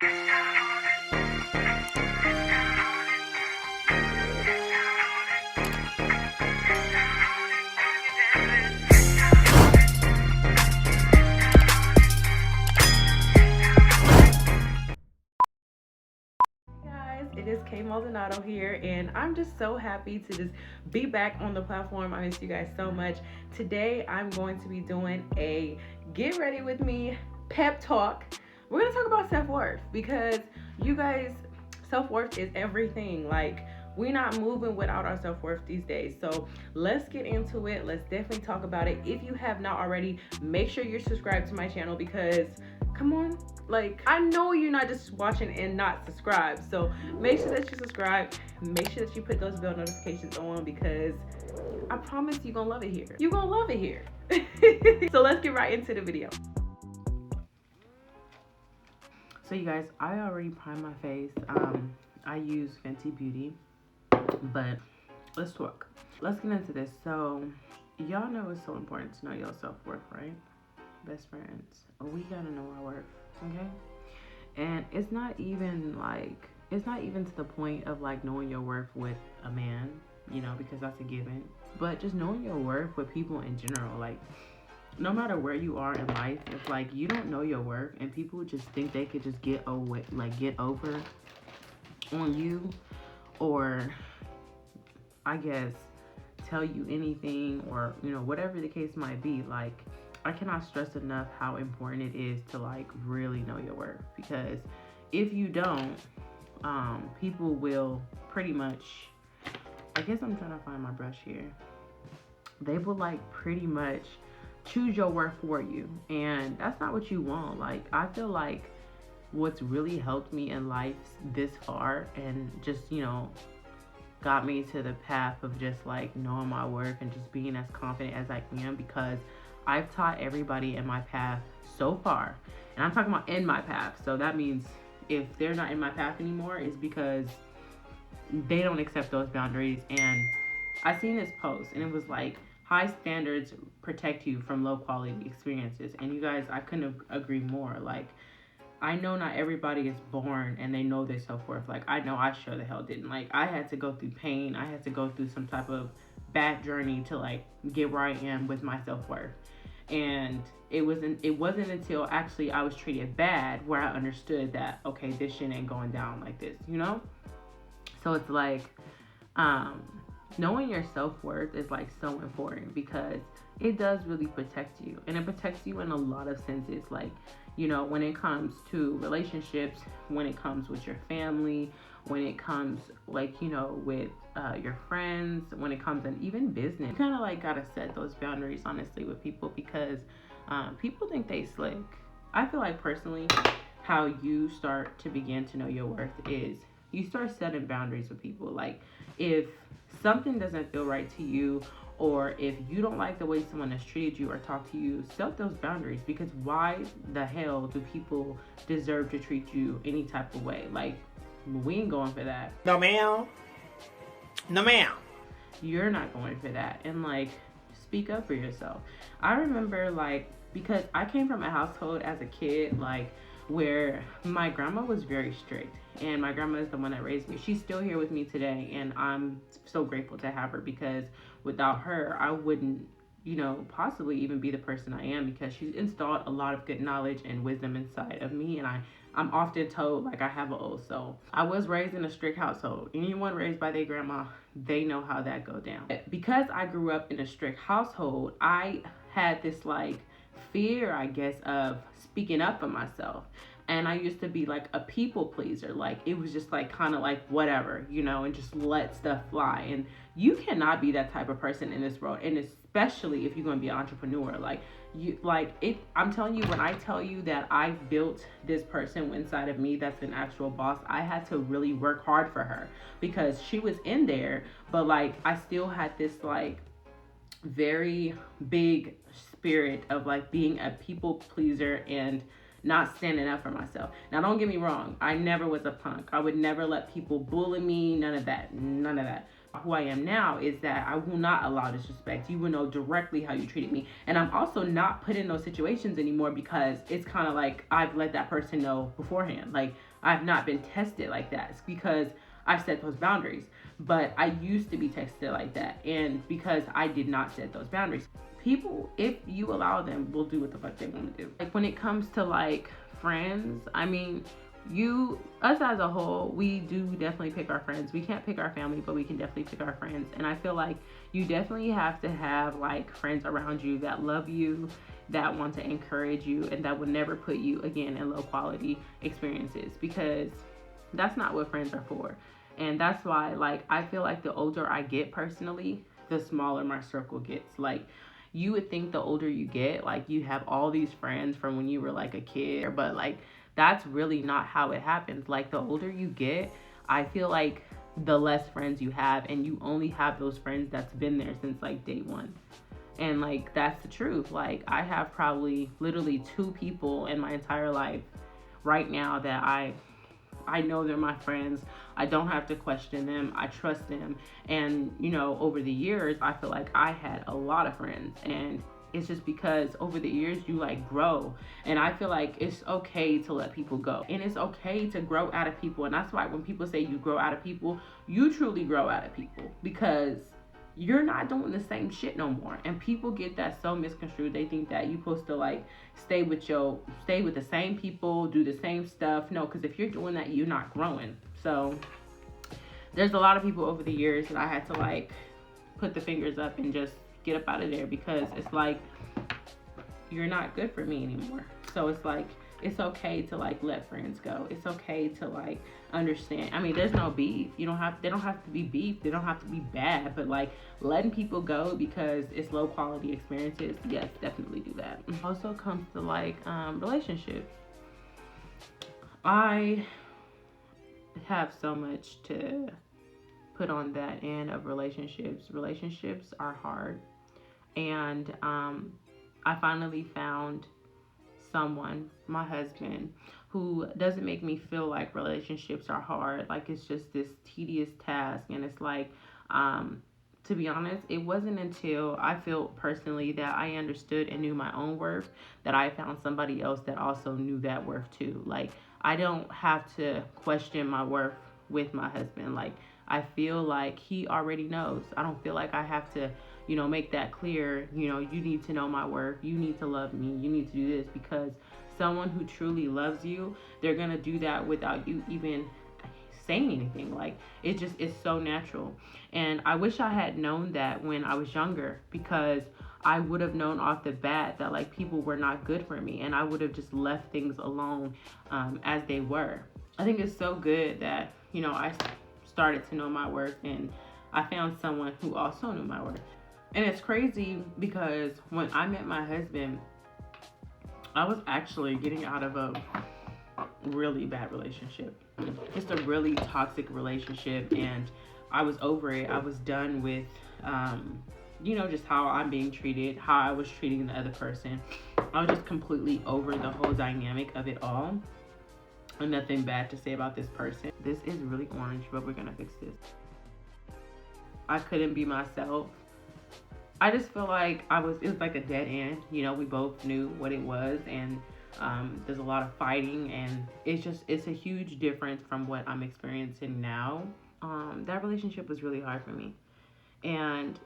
It is K Maldonado here, and I'm just so happy to just be back on the platform. I miss you guys so much. Today, I'm going to be doing a get ready with me pep talk. We're going to talk about self-worth because you guys, self-worth is everything. Like, we're not moving without our self-worth these days. So let's get into it. Let's definitely talk about it. If you have not already, make sure you're subscribed to my channel because come on, like, I know you're not just watching and not subscribed. So make sure that you subscribe. Make sure that you put those bell notifications on because I promise you're gonna love it here. You're gonna love it here. So let's get right into the video. So you guys, I already primed my face. I use Fenty Beauty, but let's talk. Let's get into this. So y'all know it's so important to know your self-worth, right? Best friends, we gotta know our worth, okay? And it's not even to the point of like knowing your worth with a man, you know, because that's a given, but just knowing your worth with people in general. Like, no matter where you are in life, it's like you don't know your worth and people just think they could just get over on you, or I guess tell you anything, or you know, whatever the case might be. Like, I cannot stress enough how important it is to like really know your worth, because if you don't, people will pretty much, I guess I'm trying to find my brush here. They will like pretty much choose your worth for you, and that's not what you want. Like, I feel like what's really helped me in life this far and just, you know, got me to the path of just like knowing my worth and just being as confident as I am, because I've taught everybody in my path so far, and I'm talking about in my path. So that means if they're not in my path anymore, it's because they don't accept those boundaries. And I seen this post and it was like, high standards protect you from low quality experiences. And you guys, I couldn't agree more. Like, I know not everybody is born and they know their self-worth. Like, I know I sure the hell didn't. Like, I had to go through pain. I had to go through some type of bad journey to like get where I am with my self-worth. And it wasn't until actually I was treated bad where I understood that, okay, this shit ain't going down like this, you know? So it's like, knowing your self-worth is like so important because it does really protect you, and it protects you in a lot of senses. Like, you know, when it comes to relationships, when it comes with your family, when it comes like, you know, with your friends, when it comes in even business, you kind of like gotta set those boundaries honestly with people, because people think they slick. I feel like personally how you start to begin to know your worth is you start setting boundaries with people. Like, if something doesn't feel right to you, or if you don't like the way someone has treated you or talked to you, set those boundaries, because why the hell do people deserve to treat you any type of way? Like, we ain't going for that. No ma'am. No ma'am. You're not going for that. And like, speak up for yourself. I remember, like, because I came from a household as a kid, like, where my grandma was very strict, and my grandma is the one that raised me. She's still here with me today, and I'm so grateful to have her, because without her I wouldn't, you know, possibly even be the person I am, because she's installed a lot of good knowledge and wisdom inside of me. And I'm often told like I have an old soul. I was raised in a strict household. Anyone raised by their grandma, they know how that go down. Because I grew up in a strict household, I had this like fear, I guess, of speaking up for myself. And I used to be like a people pleaser. Like, it was just like kind of like whatever, you know, and just let stuff fly. And you cannot be that type of person in this world. And especially if you're going to be an entrepreneur, like you, like it, I'm telling you, when I tell you that I built this person inside of me that's an actual boss, I had to really work hard for her, because she was in there, but like I still had this like very big spirit of like being a people pleaser and not standing up for myself. Now, don't get me wrong, I never was a punk. I would never let people bully me, none of that. Who I am now is that I will not allow disrespect. You will know directly how you treated me. And I'm also not put in those situations anymore, because it's kind of like I've let that person know beforehand. Like, I've not been tested like that. It's because I set those boundaries. But I used to be tested like that, and because I did not set those boundaries. People, if you allow them, will do what the fuck they want to do. Like when it comes to like friends, I mean, us as a whole, we do definitely pick our friends. We can't pick our family, but we can definitely pick our friends. And I feel like you definitely have to have like friends around you that love you, that want to encourage you, and that would never put you again in low quality experiences, because that's not what friends are for. And that's why, like, I feel like the older I get personally, the smaller my circle gets. Like, you would think the older you get, like, you have all these friends from when you were like a kid, but like, that's really not how it happens. Like, the older you get, I feel like the less friends you have, and you only have those friends that's been there since like day one. And like, that's the truth. Like, I have probably literally 2 people in my entire life right now that I know they're my friends. I don't have to question them. I trust them. And, you know, over the years, I feel like I had a lot of friends. And it's just because over the years, you like grow. And I feel like it's okay to let people go. And it's okay to grow out of people. And that's why when people say you grow out of people, you truly grow out of people, because you're not doing the same shit no more. And people get that so misconstrued. They think that you're supposed to like stay with the same people, do the same stuff. No, because if you're doing that, you're not growing. So there's a lot of people over the years that I had to like put the fingers up and just get up out of there, because it's like, you're not good for me anymore. So it's like, it's okay to like let friends go. It's okay to like understand. I mean, there's no beef. They don't have to be beef. They don't have to be bad, but like letting people go because it's low quality experiences, yes, definitely do that. Also comes to like relationships. I have so much to put on that end of relationships. Relationships are hard. And I finally found someone, my husband, who doesn't make me feel like relationships are hard. Like it's just this tedious task. And it's like, to be honest, it wasn't until I feel personally that I understood and knew my own worth that I found somebody else that also knew that worth too. Like, I don't have to question my worth with my husband. Like, I feel like he already knows. I don't feel like I have to, make that clear. You need to know my worth. You need to love me. You need to do this, because someone who truly loves you, they're going to do that without you even saying anything. Like, it's so natural. And I wish I had known that when I was younger, because I would have known off the bat that like people were not good for me, and I would have just left things alone as they were. I think it's so good that, I started to know my worth, and I found someone who also knew my worth. And it's crazy because when I met my husband, I was actually getting out of a really bad relationship. Just a really toxic relationship, and I was over it. I was done with, just how I'm being treated, how I was treating the other person. I was just completely over the whole dynamic of it all. And nothing bad to say about this person. This is really orange, but we're gonna fix this. I couldn't be myself. I just feel like it was like a dead end. We both knew what it was, and there's a lot of fighting, and it's a huge difference from what I'm experiencing now. That relationship was really hard for me. And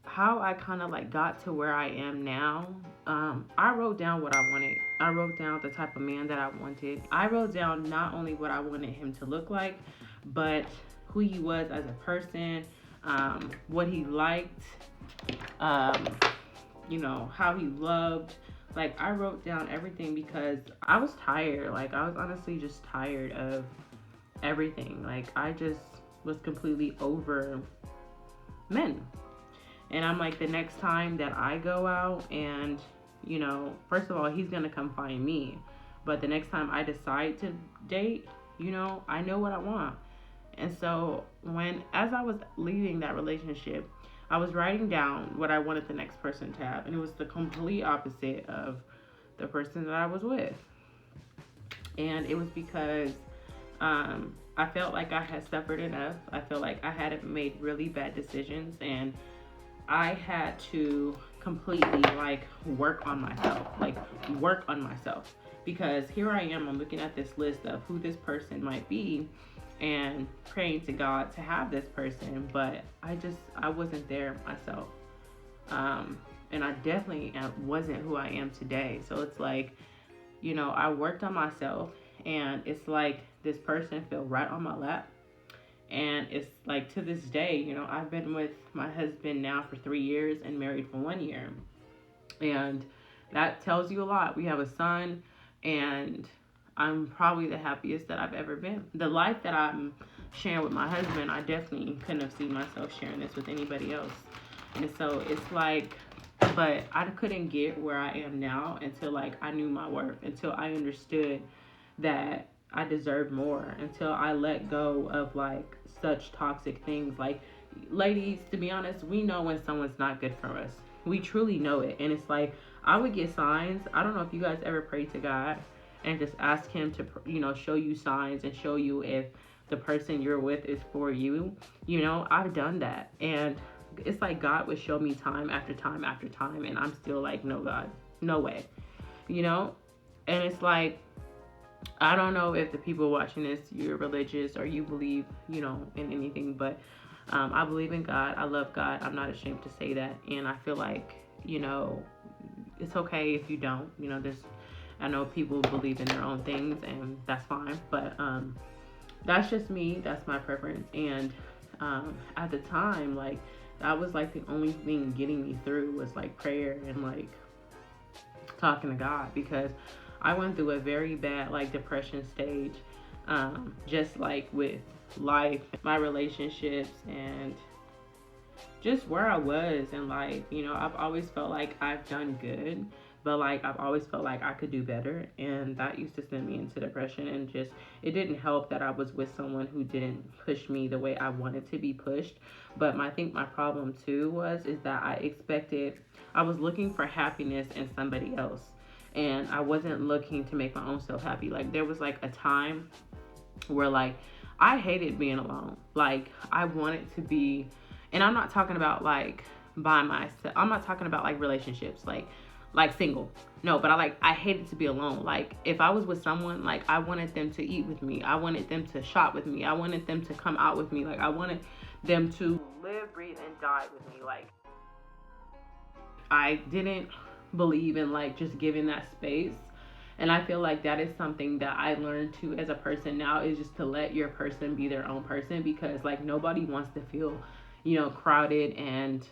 how I kind of like got to where I am now, I wrote down what I wanted. I wrote down the type of man that I wanted. I wrote down not only what I wanted him to look like, but who he was as a person, what he liked, how he loved. Like, I wrote down everything because I was tired. Like, I was honestly just tired of everything. Like, I just was completely over men. And I'm like, the next time that I go out and, first of all, he's going to come find me. But the next time I decide to date, I know what I want. And so as I was leaving that relationship, I was writing down what I wanted the next person to have. And it was the complete opposite of the person that I was with. And it was because I felt like I had suffered enough. I felt like I had made really bad decisions, and I had to completely like work on myself. Because here I am, I'm looking at this list of who this person might be and praying to God to have this person, but I wasn't there myself. And I definitely wasn't who I am today. So it's like, I worked on myself, and it's like this person fell right on my lap. And it's like to this day, I've been with my husband now for 3 years and married for 1 year. And that tells you a lot. We have a son, and I'm probably the happiest that I've ever been. The life that I'm sharing with my husband, I definitely couldn't have seen myself sharing this with anybody else. And so it's like, but I couldn't get where I am now until like I knew my worth, until I understood that I deserved more, until I let go of like such toxic things. Like, ladies, to be honest, we know when someone's not good for us. We truly know it. And it's like, I would get signs. I don't know if you guys ever pray to God and just ask Him to, show you signs and show you if the person you're with is for you. I've done that. And it's like God would show me time after time after time. And I'm still like, no, God, no way. And it's like, I don't know if the people watching this, you're religious or you believe, in anything, but I believe in God. I love God. I'm not ashamed to say that. And I feel like, it's okay if you don't. I know people believe in their own things, and that's fine. But that's just me. That's my preference. And at the time, like, that was like the only thing getting me through was like prayer and like talking to God, because I went through a very bad like depression stage, just like with life, my relationships, and just where I was in life. I've always felt like I've done good, but like I've always felt like I could do better, and that used to send me into depression. And just, it didn't help that I was with someone who didn't push me the way I wanted to be pushed. But I think my problem too is that I was looking for happiness in somebody else, and I wasn't looking to make my own self happy. Like, there was like a time where like I hated being alone. Like, I wanted to be, and I'm not talking about like by myself. I'm not talking about like relationships, like single. No, but I hated to be alone. Like, if I was with someone, like, I wanted them to eat with me. I wanted them to shop with me. I wanted them to come out with me. Like, I wanted them to live, breathe, and die with me. Like, I didn't believe in like just giving that space. And I feel like that is something that I learned to as a person now, is just to let your person be their own person, because like nobody wants to feel, crowded and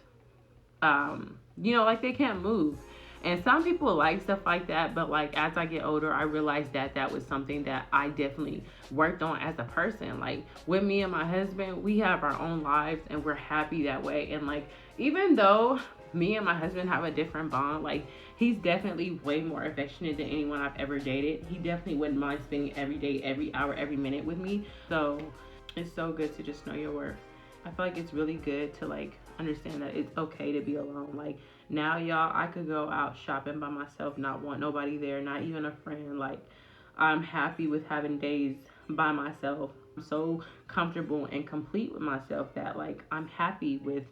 like they can't move. And some people like stuff like that, but like as I get older, I realized that that was something that I definitely worked on as a person. Like, with me and my husband, we have our own lives and we're happy that way. And like, even though me and my husband have a different bond, like, he's definitely way more affectionate than anyone I've ever dated. He definitely wouldn't mind spending every day, every hour, every minute with me. So it's so good to just know your worth. I feel like it's really good to like understand that it's okay to be alone. Like, now, y'all, I could go out shopping by myself, not want nobody there, not even a friend. Like, I'm happy with having days by myself. I'm so comfortable and complete with myself that like I'm happy with,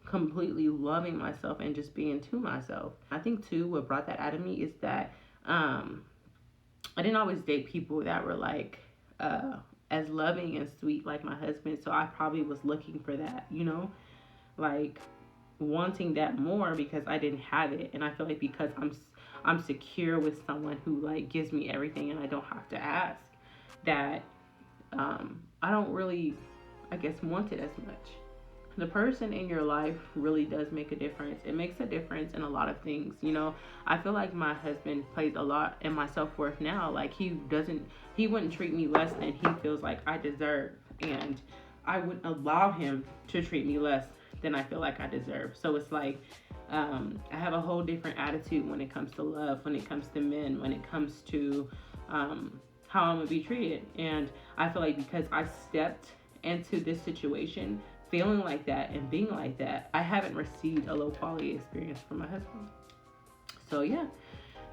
completely loving myself and just being to myself. I think too what brought that out of me is that I didn't always date people that were like as loving and sweet like my husband. So I probably was looking for that, like wanting that more because I didn't have it. And I feel like because I'm secure with someone who like gives me everything and I don't have to ask, that I don't really, I guess, want it as much. The person in your life really does make a difference. It makes a difference in a lot of things. I feel like my husband plays a lot in my self-worth now. Like, he wouldn't treat me less than he feels like I deserve. And I wouldn't allow him to treat me less than I feel like I deserve. So it's like, I have a whole different attitude when it comes to love, when it comes to men, when it comes to how I'm gonna be treated. And I feel like because I stepped into this situation feeling like that and being like that, I haven't received a low quality experience from my husband. So yeah,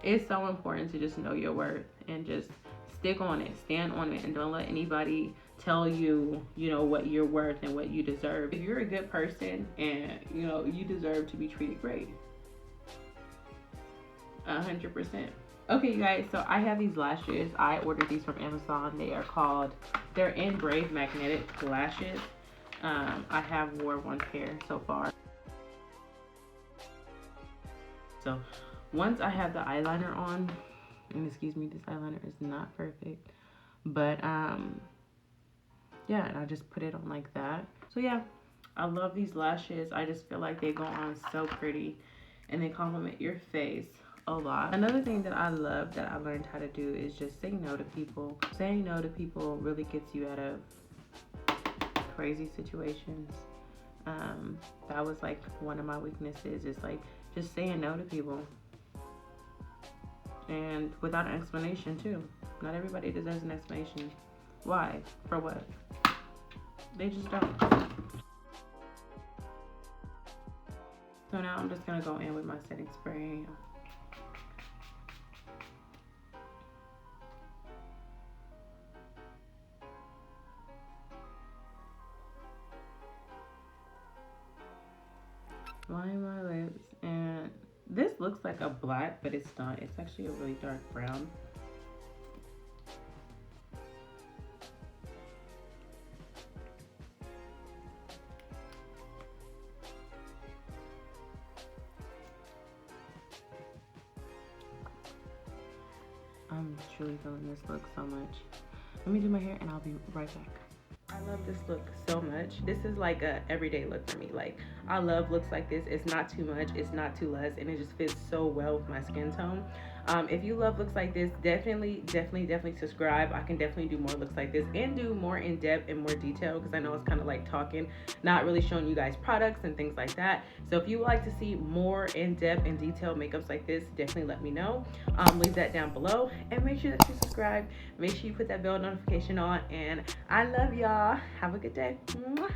it's so important to just know your worth and just stick on it, stand on it, and don't let anybody tell you, what you're worth and what you deserve. If you're a good person and, you deserve to be treated great. 100%. Okay, you guys, so I have these lashes. I ordered these from Amazon. They're in Brave magnetic lashes. I have wore one pair so far. So once I have the eyeliner on, and excuse me, this eyeliner is not perfect, but yeah, and I just put it on like that. So yeah, I love these lashes. I just feel like they go on so pretty and they complement your face a lot. Another thing that I love that I learned how to do is just say no to people. Saying no to people really gets you out of crazy situations. That was like one of my weaknesses, is like just saying no to people, and without an explanation too. Not everybody deserves an explanation. Why? For what? They just don't. So now I'm just gonna go in with my setting spray. Line my lips, and this looks like a black, but it's not. It's actually a really dark brown. I'm truly feeling this look so much. Let me do my hair and I'll be right back. I love this look so much. This is like a everyday look for me. Like, I love looks like this. It's not too much, it's not too less, and it just fits so well with my skin tone. If you love looks like this, definitely subscribe. I can definitely do more looks like this and do more in depth and more detail, because I know it's kind of like talking, not really showing you guys products and things like that. So if you would like to see more in depth and detailed makeups like this, definitely let me know. Leave that down below, and make sure that you subscribe. Make sure you put that bell notification on, and I love y'all. Have a good day. Mwah.